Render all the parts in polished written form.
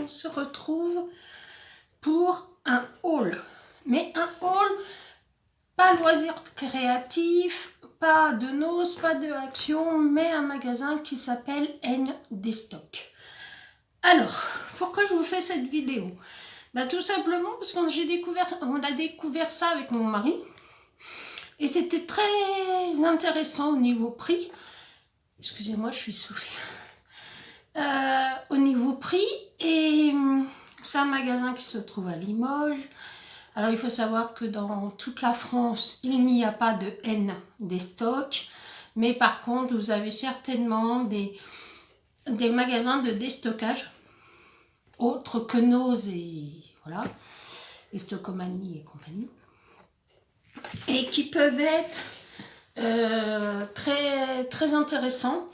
on se retrouve pour un haul. Mais un haul, pas loisirs créatifs, pas de noces, pas de action, mais un magasin qui s'appelle ND Stock. Alors, pourquoi je vous fais cette vidéo? Tout simplement parce qu'on a découvert ça avec mon mari. Et c'était très intéressant au niveau prix. Excusez-moi, je suis soufflée. Au niveau prix, et c'est un magasin qui se trouve à Limoges. Alors il faut savoir que dans toute la France, il n'y a pas de ND Stock, mais par contre vous avez certainement des magasins de déstockage autres que Nose et voilà, et Stockomanie et compagnie, et qui peuvent être très intéressants.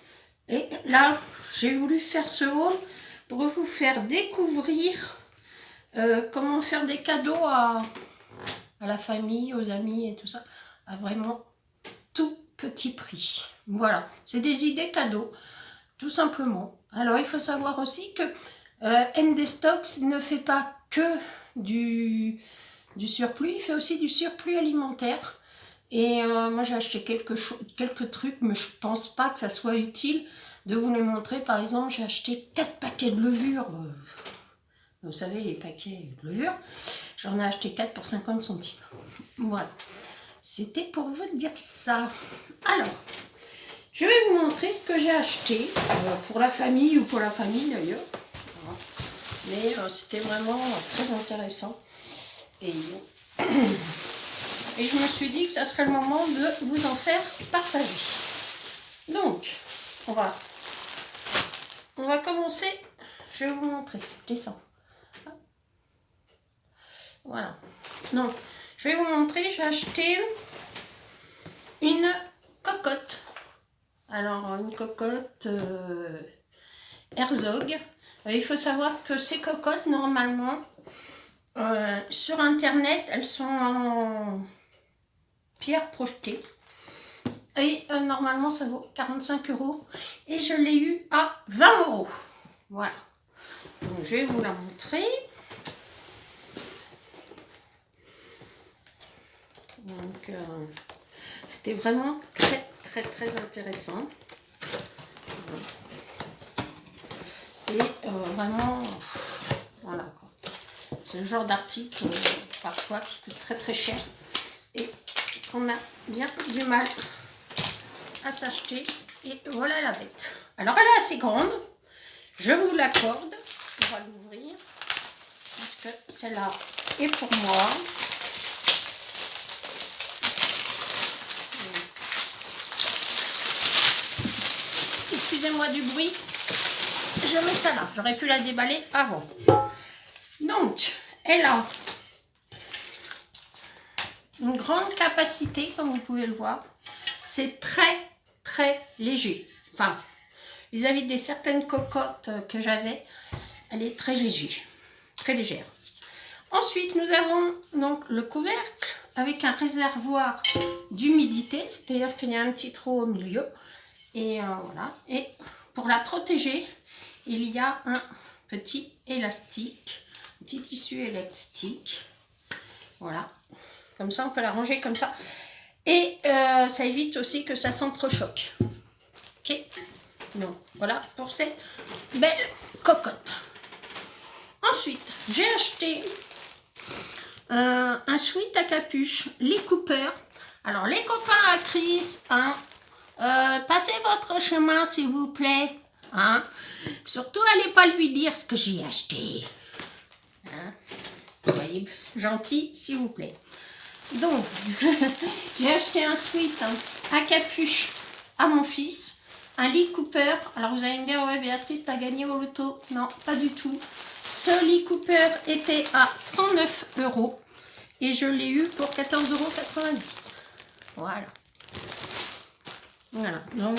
Et là, j'ai voulu faire ce haul pour vous faire découvrir comment faire des cadeaux à la famille, aux amis et tout ça, à vraiment tout petit prix. Voilà, c'est des idées cadeaux, tout simplement. Alors, il faut savoir aussi que ND Stocks ne fait pas que du surplus, il fait aussi du surplus alimentaire. Et moi j'ai acheté quelques trucs, mais je pense pas que ça soit utile de vous les montrer. Par exemple, j'ai acheté 4 paquets de levure. Vous savez, les paquets de levure. J'en ai acheté 4 pour 50 centimes. Voilà. C'était pour vous dire ça. Alors, je vais vous montrer ce que j'ai acheté pour la famille ou pour la famille d'ailleurs. Voilà. Mais c'était vraiment très intéressant. Et je me suis dit que ça serait le moment de vous en faire partager. Donc, on va commencer. Je vais vous montrer. Je descends. Voilà. Donc, je vais vous montrer. J'ai acheté une cocotte. Alors, une cocotte Herzog. Il faut savoir que ces cocottes, normalement, sur Internet, elles sont en pierre projetée. Et normalement, ça vaut 45 €. Et je l'ai eu à 20 €. Voilà. Donc, je vais vous la montrer. Donc, c'était vraiment très intéressant. Et vraiment, voilà quoi. C'est le genre d'article parfois qui coûte très cher et qu'on a bien du mal à s'acheter. Et voilà la bête. Alors elle est assez grande, je vous l'accorde. On va l'ouvrir parce que celle-là est pour moi. Excusez-moi du bruit, je mets ça là, j'aurais pu la déballer avant. Donc, elle a une grande capacité, comme vous pouvez le voir. C'est très léger. Enfin, vis-à-vis des certaines cocottes que j'avais, elle est très légère. Ensuite, nous avons donc le couvercle avec un réservoir d'humidité, c'est-à-dire qu'il y a un petit trou au milieu. Et voilà. Et pour la protéger, il y a un petit élastique, un petit tissu élastique. Voilà. Comme ça, on peut la ranger comme ça. Et ça évite aussi que ça s'entrechoque. Ok. Donc, voilà pour cette belle cocotte. Ensuite, j'ai acheté un sweat à capuche Lee Cooper. Alors, les copains à Chris, hein, passez votre chemin s'il vous plaît. Hein. Surtout, allez pas lui dire ce que j'ai acheté. Hein. Soyez gentil s'il vous plaît. Donc, j'ai acheté un sweat à capuche à mon fils. Un Lee Cooper. Alors, vous allez me dire, ouais, Béatrice, t'as gagné au loto. Non, pas du tout. Ce Lee Cooper était à 109 € et je l'ai eu pour 14,90 €. Voilà. Voilà. Donc,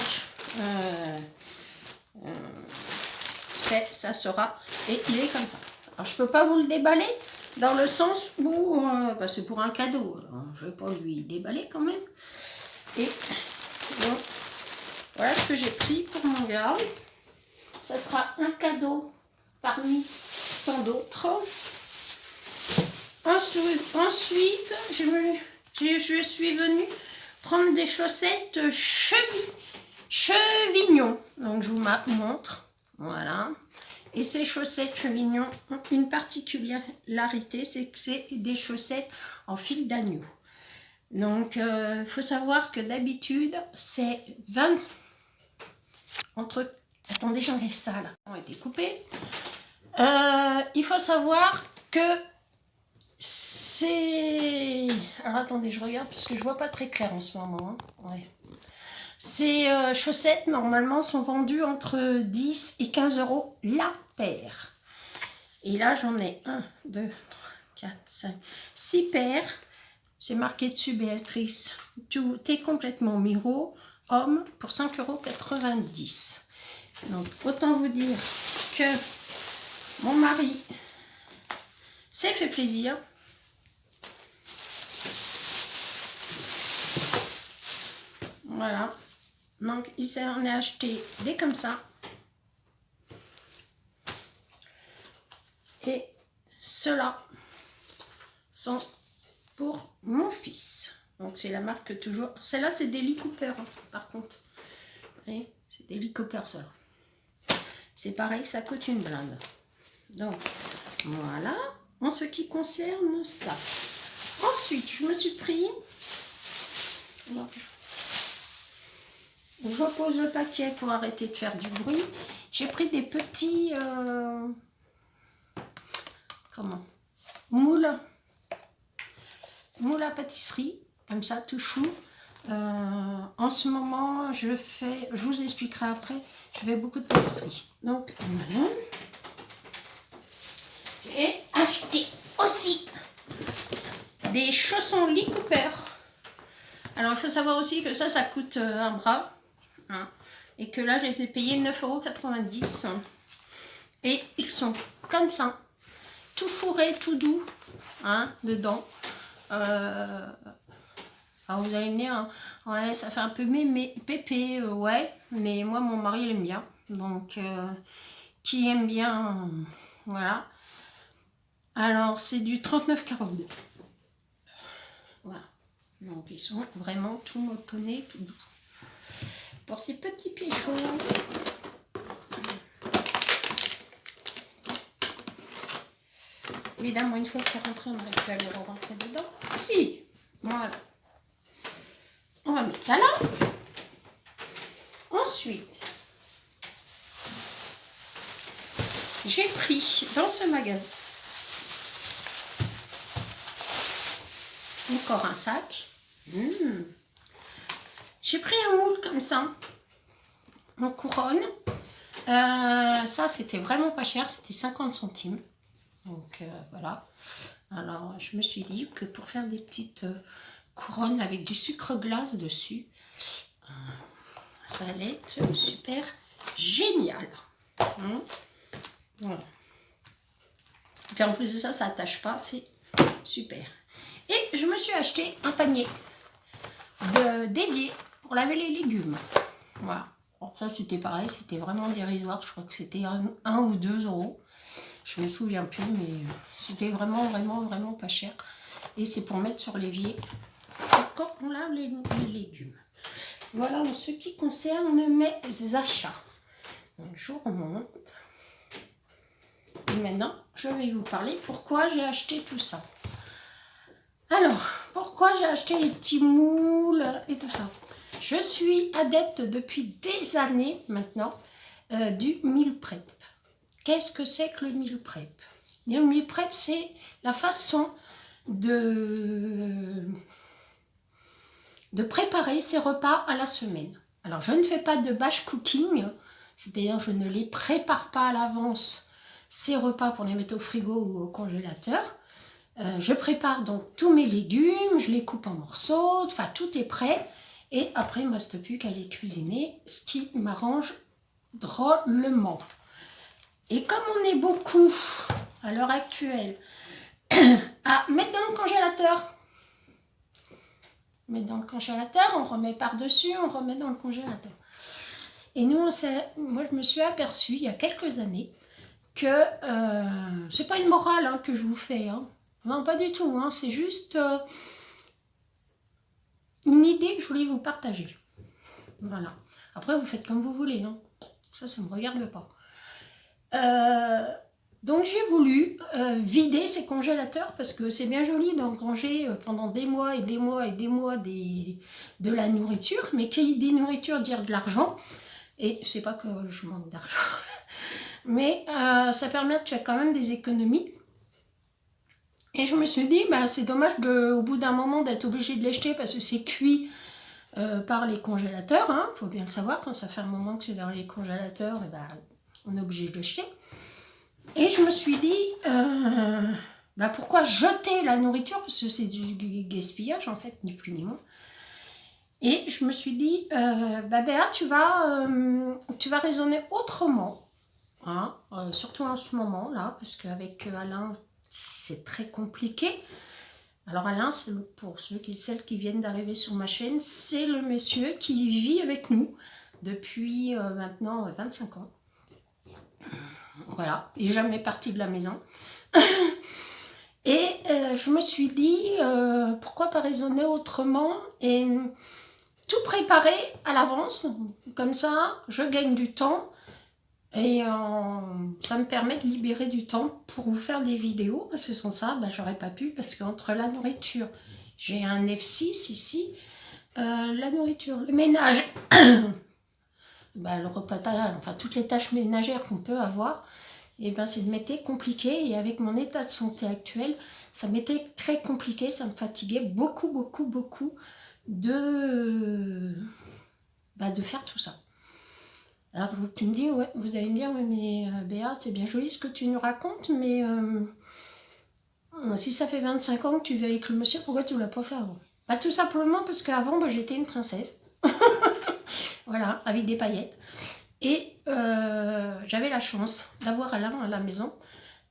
ça sera. Et il est comme ça. Alors, je peux pas vous le déballer dans le sens où c'est pour un cadeau. Alors, je vais pas lui déballer quand même. Et donc, voilà ce que j'ai pris pour mon gars. Ça sera un cadeau parmi tant d'autres. Ensuite, je suis venue prendre des chaussettes chevignon. Donc je vous montre. Voilà. Et ces chaussettes chevignon ont une particularité, c'est que c'est des chaussettes en fil d'agneau. Donc il faut savoir que d'habitude c'est 20 entre... Attendez, j'enlève ça là. Ont été coupés. Il faut savoir que c'est... Alors attendez, je regarde parce que je vois pas très clair en ce moment. Hein. Ouais. Ces chaussettes normalement sont vendues entre 10 et 15 € la paire. Et là j'en ai 1, 2, 3, 4, 5, 6 paires. C'est marqué dessus Béatrice. Tout est complètement Miro, homme, pour 5,90 €. Donc autant vous dire que mon mari s'est fait plaisir. Voilà. Donc il s'en est acheté des comme ça. Et ceux-là sont pour mon fils. Donc c'est la marque toujours. Celle-là c'est des Lee Cooper hein, par contre. Oui, c'est des Lee Cooper ceux-là. C'est pareil, ça coûte une blinde. Donc voilà, en ce qui concerne ça. Ensuite, je me suis pris... Je pose le paquet pour arrêter de faire du bruit. J'ai pris des petits... moules à pâtisserie, comme ça, tout chou. En ce moment, je vous expliquerai après, je fais beaucoup de pâtisserie. Donc, voilà. J'ai acheté aussi des chaussons Lee Cooper. Alors, il faut savoir aussi que ça coûte un bras. Hein, et que là, je les ai payés 9,90 €. Et ils sont comme ça. Tout fourré, tout doux. Hein, dedans. Alors vous allez me dire, ouais, ça fait un peu pépé, ouais, mais moi mon mari il aime bien, donc qui aime bien, voilà. Alors c'est du 39,42 €. Voilà, donc ils sont vraiment tout motonnés, tout doux. Pour ces petits pieds chauds. Évidemment, une fois que c'est rentré, on aurait pu aller rentrer dedans. Si, voilà. On va mettre ça là. Ensuite, j'ai pris dans ce magasin encore un sac. J'ai pris un moule comme ça, en couronne. Ça, c'était vraiment pas cher, c'était 50 centimes. Donc voilà. Alors, je me suis dit que pour faire des petites couronnes avec du sucre glace dessus, ça allait être super génial. Voilà. Et puis en plus de ça, ça n'attache pas, c'est super. Et je me suis acheté un panier d'évier pour laver les légumes. Voilà. Alors ça, c'était pareil, c'était vraiment dérisoire. Je crois que c'était 1 ou 2 €. Je me souviens plus, mais c'était vraiment pas cher. Et c'est pour mettre sur l'évier quand on lave les légumes. Voilà en ce qui concerne mes achats. Donc je vous remonte. Et maintenant, je vais vous parler pourquoi j'ai acheté tout ça. Alors, pourquoi j'ai acheté les petits moules et tout ça? Je suis adepte depuis des années maintenant du meal prep. Qu'est-ce que c'est que le meal prep? Le meal prep, c'est la façon de préparer ses repas à la semaine. Alors, je ne fais pas de batch cooking, c'est-à-dire je ne les prépare pas à l'avance, ces repas, pour les mettre au frigo ou au congélateur. Je prépare donc tous mes légumes, je les coupe en morceaux, enfin tout est prêt. Et après, il ne me reste plus qu'à les cuisiner, ce qui m'arrange drôlement. Et comme on est beaucoup, à l'heure actuelle, à mettre dans le congélateur, on remet par-dessus, on remet dans le congélateur. Et nous, moi je me suis aperçue il y a quelques années que c'est pas une morale hein, que je vous fais. Hein. Non, pas du tout. Hein. C'est juste une idée que je voulais vous partager. Voilà. Après, vous faites comme vous voulez. Hein. Ça ne me regarde pas. Donc, j'ai voulu vider ces congélateurs parce que c'est bien joli d'engranger pendant des mois et des mois et des mois de la nourriture. Mais qui dit nourriture, dire de l'argent. Et c'est pas que je manque d'argent. Mais ça permet de faire quand même des économies. Et je me suis dit, bah, c'est dommage au bout d'un moment d'être obligé de les jeter parce que c'est cuit par les congélateurs. Hein. Faut bien le savoir, quand ça fait un moment que c'est dans les congélateurs, et bah, on est obligé de le jeter. Et je me suis dit, bah, pourquoi jeter la nourriture? Parce que c'est du gaspillage en fait, ni plus ni moins. Et je me suis dit, bah, Béa, tu vas raisonner autrement. Hein, surtout en ce moment là, parce qu'avec Alain, c'est très compliqué. Alors Alain, pour celles qui viennent d'arriver sur ma chaîne, c'est le monsieur qui vit avec nous depuis maintenant 25 ans. Voilà, il n'est jamais parti de la maison. Et je me suis dit, pourquoi pas raisonner autrement et tout préparer à l'avance. Comme ça, je gagne du temps. Et ça me permet de libérer du temps pour vous faire des vidéos, parce que sans ça, bah, j'aurais pas pu, parce qu'entre la nourriture, j'ai un F6 ici, la nourriture, le ménage, bah, le repassage, enfin toutes les tâches ménagères qu'on peut avoir, et ben ça m'était compliqué, et avec mon état de santé actuel, ça m'était très compliqué, ça me fatiguait beaucoup de faire tout ça. Alors tu me dis, ouais, vous allez me dire, ouais, mais Béa, c'est bien joli ce que tu nous racontes, mais si ça fait 25 ans que tu vis avec le monsieur, pourquoi tu ne l'as pas fait avant? Bah, tout simplement parce qu'avant, bah, j'étais une princesse. Voilà, avec des paillettes. Et j'avais la chance d'avoir Alain à la maison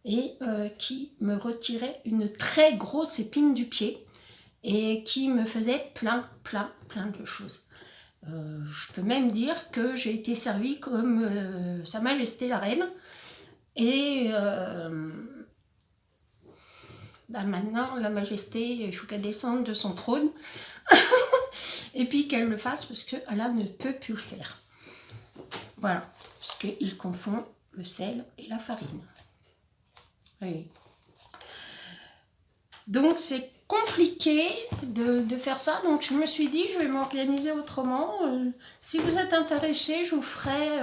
et qui me retirait une très grosse épine du pied et qui me faisait plein de choses. Je peux même dire que j'ai été servie comme Sa Majesté la Reine. Et bah maintenant, la Majesté, il faut qu'elle descende de son trône. Et puis qu'elle le fasse parce qu'Alain ne peut plus le faire. Voilà, parce qu'il confond le sel et la farine. Oui. Donc c'est compliqué de faire ça, donc je me suis dit je vais m'organiser autrement. Si vous êtes intéressé, je vous ferai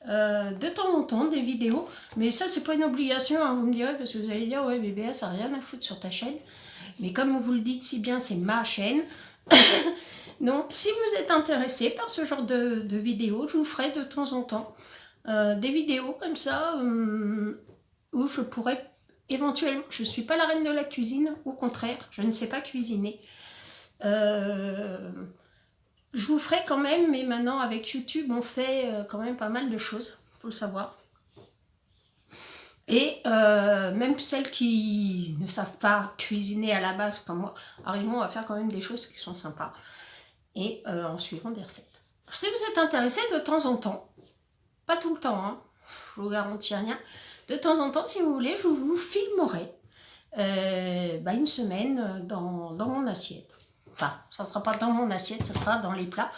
de temps en temps des vidéos, mais ça c'est pas une obligation, hein, vous me direz, parce que vous allez dire ouais bébé ça n'a rien à foutre sur ta chaîne, mais comme vous le dites si bien, c'est ma chaîne. Donc si vous êtes intéressé par ce genre de vidéos, je vous ferai de temps en temps des vidéos comme ça où je pourrais éventuellement, je ne suis pas la reine de la cuisine, au contraire, je ne sais pas cuisiner. Je vous ferai quand même, mais maintenant avec YouTube, on fait quand même pas mal de choses, il faut le savoir. Et même celles qui ne savent pas cuisiner à la base comme moi, arrivons à faire quand même des choses qui sont sympas. Et en suivant des recettes. Alors, si vous êtes intéressé de temps en temps, pas tout le temps, hein, je vous garantis rien, de temps en temps, si vous voulez, je vous filmerai une semaine dans mon assiette. Enfin, ça ne sera pas dans mon assiette, ça sera dans les plats.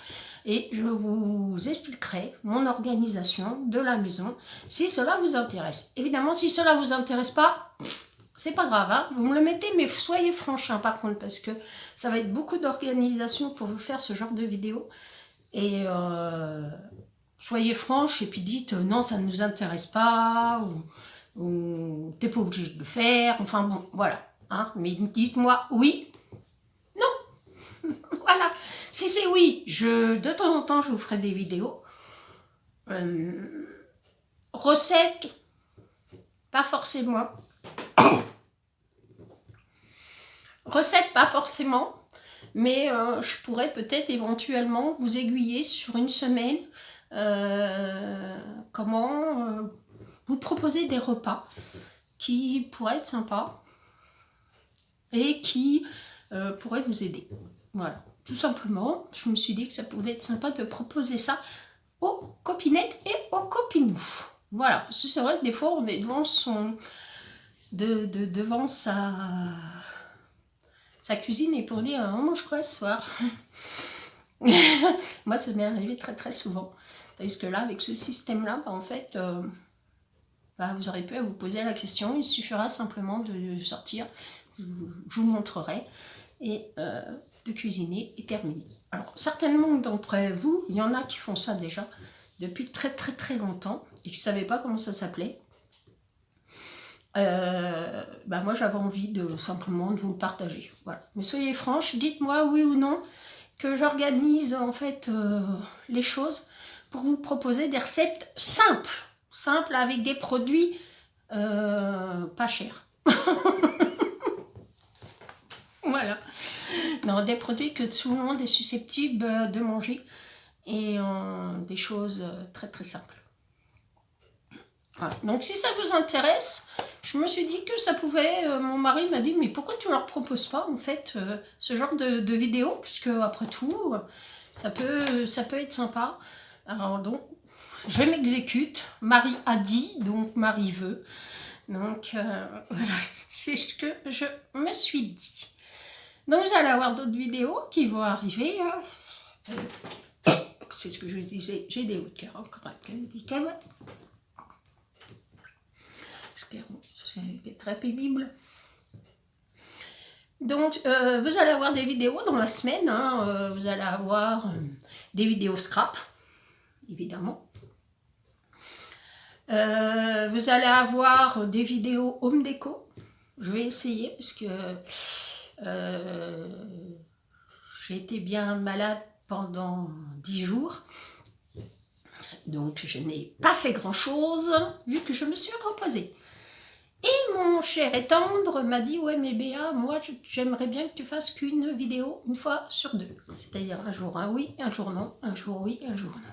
Et je vous expliquerai mon organisation de la maison, si cela vous intéresse. Évidemment, si cela ne vous intéresse pas, c'est pas grave, hein, vous me le mettez, mais soyez franche hein, par contre, parce que ça va être beaucoup d'organisation pour vous faire ce genre de vidéo. Et soyez franche et puis dites non, ça ne nous intéresse pas, ou t'es pas obligé de le faire, enfin bon, voilà. Hein, mais dites-moi oui, non. Voilà. Si c'est oui, de temps en temps, je vous ferai des vidéos. Recettes, pas forcément. Recettes, pas forcément. Mais je pourrais peut-être éventuellement vous aiguiller sur une semaine comment vous proposer des repas qui pourraient être sympas et qui pourraient vous aider. Voilà, tout simplement, je me suis dit que ça pouvait être sympa de proposer ça aux copinettes et aux copinous. Voilà, parce que c'est vrai que des fois, on est devant devant sa cuisine et pour dire on mange quoi ce soir. Moi, ça m'est arrivé très très souvent. Tandis que là, avec ce système-là, en fait, vous aurez pu à vous poser la question. Il suffira simplement de sortir, je vous montrerai, et de cuisiner et terminer. Alors, certainement d'entre vous, il y en a qui font ça déjà depuis très très très longtemps et qui ne savaient pas comment ça s'appelait. Moi, j'avais envie simplement de vous le partager. Voilà. Mais soyez franche, dites-moi oui ou non que j'organise en fait les choses pour vous proposer des recettes simples avec des produits pas chers. Voilà. Non, des produits que tout le monde est susceptible de manger et des choses très très simples. Voilà. Donc si ça vous intéresse, je me suis dit que ça pouvait, mon mari m'a dit mais pourquoi tu leur proposes pas en fait ce genre de vidéo, puisque après tout ça peut être sympa. Alors donc je m'exécute, Marie a dit, donc Marie veut, donc voilà, c'est ce que je me suis dit. Donc vous allez avoir d'autres vidéos qui vont arriver, c'est ce que je vous disais, j'ai des hauts de cœur encore avec un médicament. C'est très pénible. Donc, vous allez avoir des vidéos dans la semaine. Vous allez avoir des vidéos scrap, évidemment. Vous allez avoir des vidéos home déco. Je vais essayer parce que j'ai été bien malade pendant 10 jours. Donc, je n'ai pas fait grand-chose vu que je me suis reposée. Et mon cher et tendre m'a dit « Ouais, mais Béa, moi, j'aimerais bien que tu fasses qu'une vidéo une fois sur 2. » C'est-à-dire un jour oui, un jour non, un jour oui, un jour non.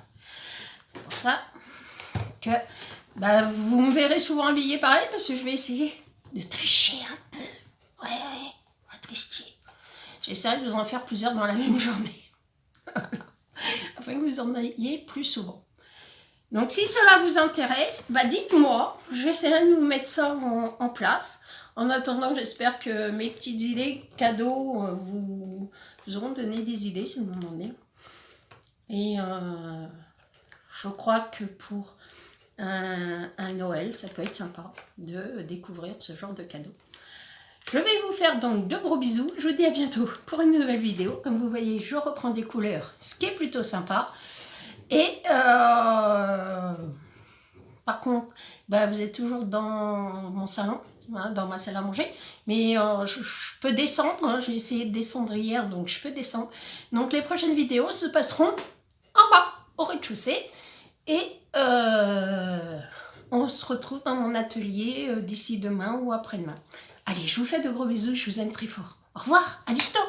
C'est pour ça que vous me verrez souvent habillée pareil, parce que je vais essayer de tricher un peu. Ouais, on va tricher. J'essaierai de vous en faire plusieurs dans la même journée. Afin que vous en ayez plus souvent. Donc si cela vous intéresse, dites-moi, j'essaierai de vous mettre ça en place. En attendant, j'espère que mes petites idées cadeaux vous auront donné des idées si vous m'en demandez. Et je crois que pour un Noël, ça peut être sympa de découvrir ce genre de cadeaux. Je vais vous faire donc de gros bisous. Je vous dis à bientôt pour une nouvelle vidéo. Comme vous voyez, je reprends des couleurs, ce qui est plutôt sympa. Et par contre, vous êtes toujours dans mon salon, dans ma salle à manger, mais je peux descendre, j'ai essayé de descendre hier, donc je peux descendre. Donc les prochaines vidéos se passeront en bas, au rez-de-chaussée, et on se retrouve dans mon atelier d'ici demain ou après-demain. Allez, je vous fais de gros bisous, je vous aime très fort. Au revoir, à bientôt.